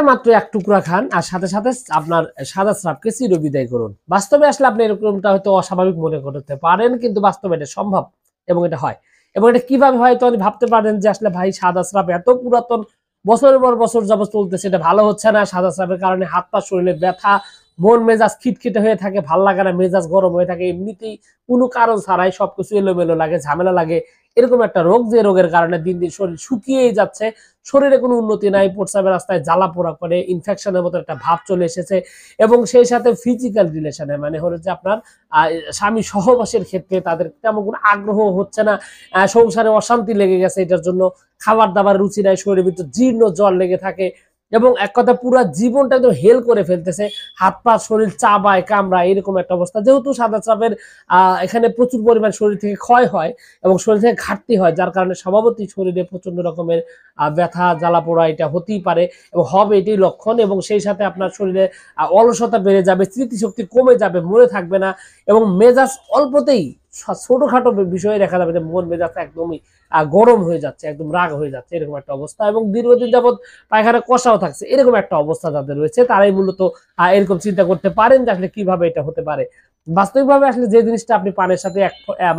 মাত্র এক টুকরা খান আর সাথে সাথে আপনার সাদা স্রাবকে চিরবিদায় করুন। বাস্তবে আসলে আপনি এরকমটা হয়তো অস্বাভাবিক মনে করতে পারেন, কিন্তু বাস্তবে এটা সম্ভব এবং এটা হয়। এবং এটা কিভাবে হয় তো আপনি ভাবতে পারেন যে আসলে ভাই সাদা স্রাব এত পুরাতন, বছরের পর বছর যাবত চলতেছে, এটা ভালো হচ্ছে না। সাদা স্রাবের কারণে হাত পা শরীরে ব্যথা, মন মেজাজ খিটখিটে হয়ে থাকে, ভাল লাগে না, মেজাজ গরম হয়ে থাকে, এমনিতেই কোনো কারণ ছাড়াই সবকিছু এলোমেলো লাগে, ঝামেলা লাগে। এরকম একটা রোগ, যে রোগের কারণে দিন দিন শরীর শুকিয়েই যাচ্ছে, শরীরে কোনো উন্নতি নাই, প্রস্রাবের রাস্তায় জ্বালা পোড়া করে, ইনফেকশনের মতো একটা ভাব চলে এসেছে। এবং সেই সাথে ফিজিক্যাল রিলেশনে মানে হলো যে আপনার স্বামী সহবাসের ক্ষেত্রে তাদের তেমন কোনো আগ্রহ হচ্ছে না, সংসারে অশান্তি লেগে গেছে, এটার জন্য খাবার দাবার রুচি নাই, শরীরের ভিতর জীর্ণ জল লেগে থাকে এবং এক কথা পুরো জীবনটা একদম হেল করে ফেলতেছে, হাত পা শরীর চাবায় কামড়ায়, এরকম একটা অবস্থা। যেহেতু সাদা স্রাবের এখানে প্রচুর পরিমাণ শরীর থেকে ক্ষয় হয় এবং শরীর থেকে ঘাটতি হয়, যার কারণে স্বভাবতই শরীরে প্রচন্ড রকমের ব্যথা জ্বালা পোড়া এটা হতেই পারে এবং হবে, এটাই লক্ষণ। এবং সেই সাথে আপনার শরীরে অলসতা বেড়ে যাবে, স্মৃতিশক্তি কমে যাবে, মনে থাকবে না এবং মেজাজ অল্পতেই ছোটখাটো বিষয়ে দেখা যাবে যে মন মেজাজ একদমই গরম হয়ে যাচ্ছে, একদম রাগ হয়ে যাচ্ছে, এরকম একটা অবস্থা। এবং দীর্ঘদিন যাবৎ পায়খানা কষাও থাকছে, এরকম একটা অবস্থা যাদের রয়েছে তারাই মূলত এরকম চিন্তা করতে পারেন যে আসলে কিভাবে এটা হতে পারে। বাস্তবিকভাবে আসলে যে জিনিসটা আপনি পানের সাথে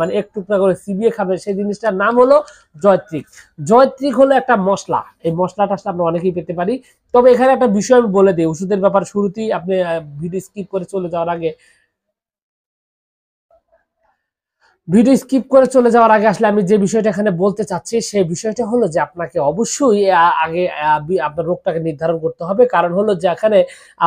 মানে এক টুকরা করে চিবিয়ে খাবেন, সেই জিনিসটার নাম হলো জয়ত্রিক। জয়ত্রিক হলো একটা মশলা, এই মশলাটা আসলে আমরা অনেকেই পেতে পারি। তবে এখানে একটা বিষয় আমি বলে দিই ওষুধের ব্যাপার, শুরুতেই আপনি ভিডিও স্কিপ করে চলে যাওয়ার আগে আসলে আমি যে বিষয়টা এখানে বলতে চাচ্ছি সেই বিষয়টা হলো যে আপনাকে অবশ্যই আগে আপনার রোগটাকে নির্ধারণ করতে হবে। কারণ হলো যে এখানে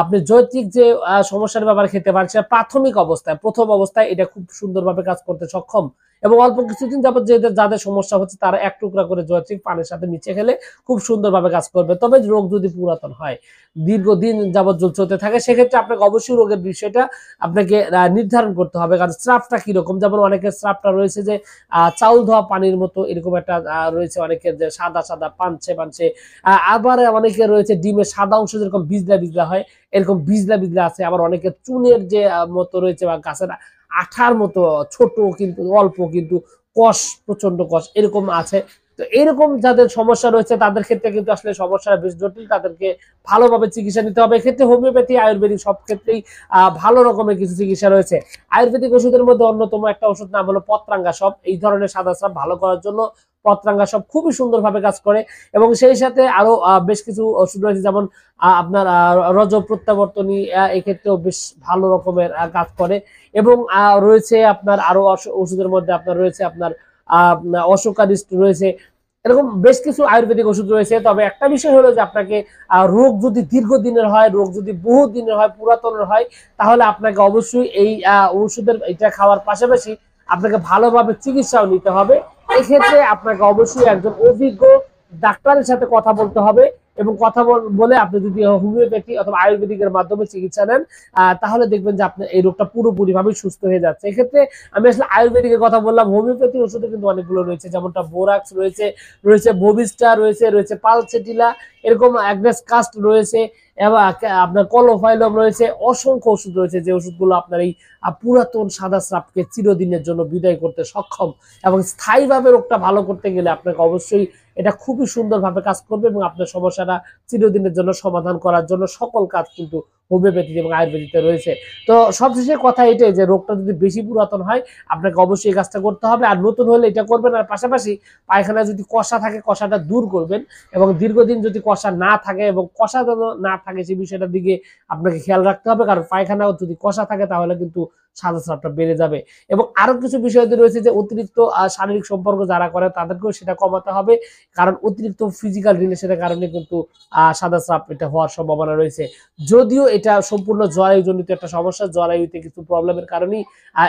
আপনি জৈবিক যে সমস্যার ব্যাপারে খেতে পারেন, সেটা প্রাথমিক অবস্থায়, প্রথম অবস্থায় এটা খুব সুন্দরভাবে কাজ করতে সক্ষম এবং অল্প কিছুদিন যাবত যাদের সমস্যা হচ্ছে তারা এক টুকরা করে জৈবিক পানির সাথে মিশিয়ে খেলে খুব সুন্দরভাবে কাজ করবে। তবে রোগ যদি পুরাতন হয়, দীর্ঘদিন যাবত চলতে থাকে, সেক্ষেত্রে আপনাকে অবশ্যই রোগের বিষয়টা আপনাকে নির্ধারণ করতে হবে। কারণ স্রাবটা কিরকম, যেমন অনেকের স্রাবটা রয়েছে যে চাউল ধোয়া পানির মতো, এরকম একটা রয়েছে অনেকের যে সাদা সাদা পানছে পানছে, আবার অনেকের রয়েছে ডিমের সাদা অংশ যেরকম বিজলা বিজলা হয়, এরকম বিজলা বিজলা আছে। আবার অনেকের চুনের যে মতো রয়েছে বা গাছের আঠার মতো ছোট কিন্তু অল্প, কিন্তু কষ, প্রচন্ড কষ, এরকম আছে। তো এরকম যাদের সমস্যা রয়েছে তাদের ক্ষেত্রে কিন্তু আসলে সমস্যাটা বেশ জটিল, তাদেরকে ভালোভাবে চিকিৎসা নিতে হবে। এক্ষেত্রে হোমিওপ্যাথি, আয়ুর্বেদিক সব ক্ষেত্রেই ভালো রকমের কিছু চিকিৎসা রয়েছে। আয়ুর্বেদিক ওষুধের মধ্যে অন্যতম একটা ওষুধ নাম হলো পত্রাঙ্গা সব। এই ধরনের সাদা স্রাব ভালো করার জন্য পত্রাঙ্গা সব খুবই সুন্দরভাবে কাজ করে। এবং সেই সাথে আরো বেশ কিছু ওষুধ রয়েছে, যেমন আপনার রজ প্রত্যাবর্তনী, এক্ষেত্রেও বেশ ভালো রকমের কাজ করে। এবং রয়েছে আপনার আরো ওষুধের মধ্যে আপনার রয়েছে আপনার অশোকারিষ্ট রয়েছে, এরকম বেশ কিছু আয়ুর্বেদিক ওষুধ রয়েছে। তবে একটা বিষয় হলো যে আপনাকে রোগ যদি দীর্ঘদিনের হয়, রোগ যদি বহু দিনের হয়, পুরাতনের হয়, তাহলে আপনাকে অবশ্যই এই ওষুধের এটা খাওয়ার পাশাপাশি আপনাকে ভালোভাবে চিকিৎসাও নিতে হবে। এক্ষেত্রে আপনাকে অবশ্যই একজন অভিজ্ঞ ডাক্তারের সাথে কথা বলতে হবে এবং কথা বলে আপনি যদি হোমিওপ্যাথি অথবা আয়ুর্বেদিকের মাধ্যমে চিকিৎসা নেন, তাহলে দেখবেন যে আপনার এই রোগটা পুরোপুরি ভাবে সুস্থ হয়ে যাচ্ছে। এক্ষেত্রে আমি আসলে আয়ুর্বেদিকের কথা বললাম, হোমিওপ্যাথি ওষুধে কিন্তু অনেকগুলো রয়েছে, যেমনটা বোরাক্স রয়েছে, রয়েছে ববিস্টা রয়েছে, রয়েছে পালসেটিলা, এরকম অ্যাগনেস কাস্ট রয়েছে এবং আপনার কলোফাইলম রয়েছে, অসংখ্য ওষুধ রয়েছে যে ওষুধগুলো আপনার এই পুরাতন সাদা স্রাবকে চিরদিনের জন্য বিদায় করতে সক্ষম। এবং স্থায়ীভাবে রোগটা ভালো করতে গেলে আপনাকে অবশ্যই এটা খুবই সুন্দরভাবে কাজ করবে এবং আপনার সমস্যাটা চিরদিনের জন্য সমাধান করার জন্য সকল কাজ কিন্তু হোমিওপ্যাথি এবং আয়ুর্বেদিতে রয়েছে। তো সবশেষে কথা এটাই যে রোগটা যদি বেশি পুরাতন হয় আপনাকে অবশ্যই এই কাজটা করতে হবে, আর নতুন হলে এটা করবেন। আর পাশাপাশি পায়খানা যদি কষা থাকে কষাটা দূর করবেন এবং দীর্ঘদিন যদি কষা না থাকে এবং কষা যেন না থাকে সেই বিষয়টার দিকে আপনাকে খেয়াল রাখতে হবে। কারণ পায়খানাও যদি কষা থাকে তাহলে কিন্তু সাদা স্রাবটা বেড়ে যাবে। এবং আরো কিছু বিষয় রয়েছে যে অতিরিক্ত শারীরিক সম্পর্ক যারা করে তাদেরকেও সেটা কমাতে হবে, কারণ অতিরিক্ত ফিজিক্যাল রিলেশনের কারণে কিন্তু সাদা স্রাব এটা হওয়ার সম্ভাবনা রয়েছে। যদিও এটা সম্পূর্ণ জরায়ুজনিত একটা সমস্যা, জরায়ুতে কিছু প্রবলেমের কারণেই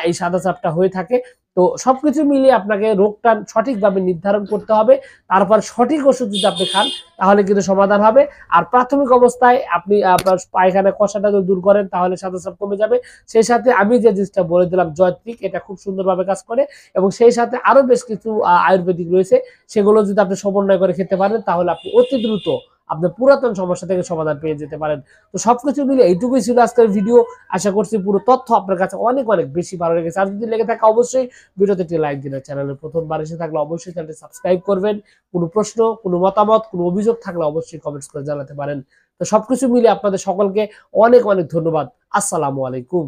এই সাদা স্রাবটা হয়ে থাকে। তো সবকিছু মিলিয়ে আপনাকে রোগটা সঠিকভাবে নির্ধারণ করতে হবে, তারপর সঠিক ওষুধ যদি আপনি খান তাহলে কিন্তু সমাধান হবে। আর প্রাথমিক অবস্থায় আপনি আপনার পায়খানা কষাটা যদি দূর করেন তাহলে সাদা স্রাব কমে যাবে। সেই সাথে আমি যে জিনিসটা বলে দিলাম জয়ত্রিক, এটা খুব সুন্দরভাবে কাজ করে। এবং সেই সাথে আরো বেশ কিছু আয়ুর্বেদিক রয়েছে, সেগুলো যদি আপনি সমন্বয় করে খেতে পারেন তাহলে আপনি অতি দ্রুত আপনার পুরাতন সমস্যা থেকে সমাধান পেয়ে যেতে পারেন। তো সবকিছু মিলে এইটুকুই ছিল আজকের ভিডিও। আশা করছি পুরো তথ্য আপনার কাছে অনেক অনেক বেশি ভালো লেগেছে। আর যদি লেগে থাকে অবশ্যই ভিডিওতে একটি লাইক দিন। চ্যানেলে প্রথমবার এসে থাকলে অবশ্যই চ্যানেলটি সাবস্ক্রাইব করবেন। কোনো প্রশ্ন, কোনো মতামত, কোনো অভিযোগ থাকলে অবশ্যই কমেন্টস করে জানাতে পারেন। তো সবকিছু মিলে আপনাদের সকলকে অনেক অনেক ধন্যবাদ। আসসালামু আলাইকুম।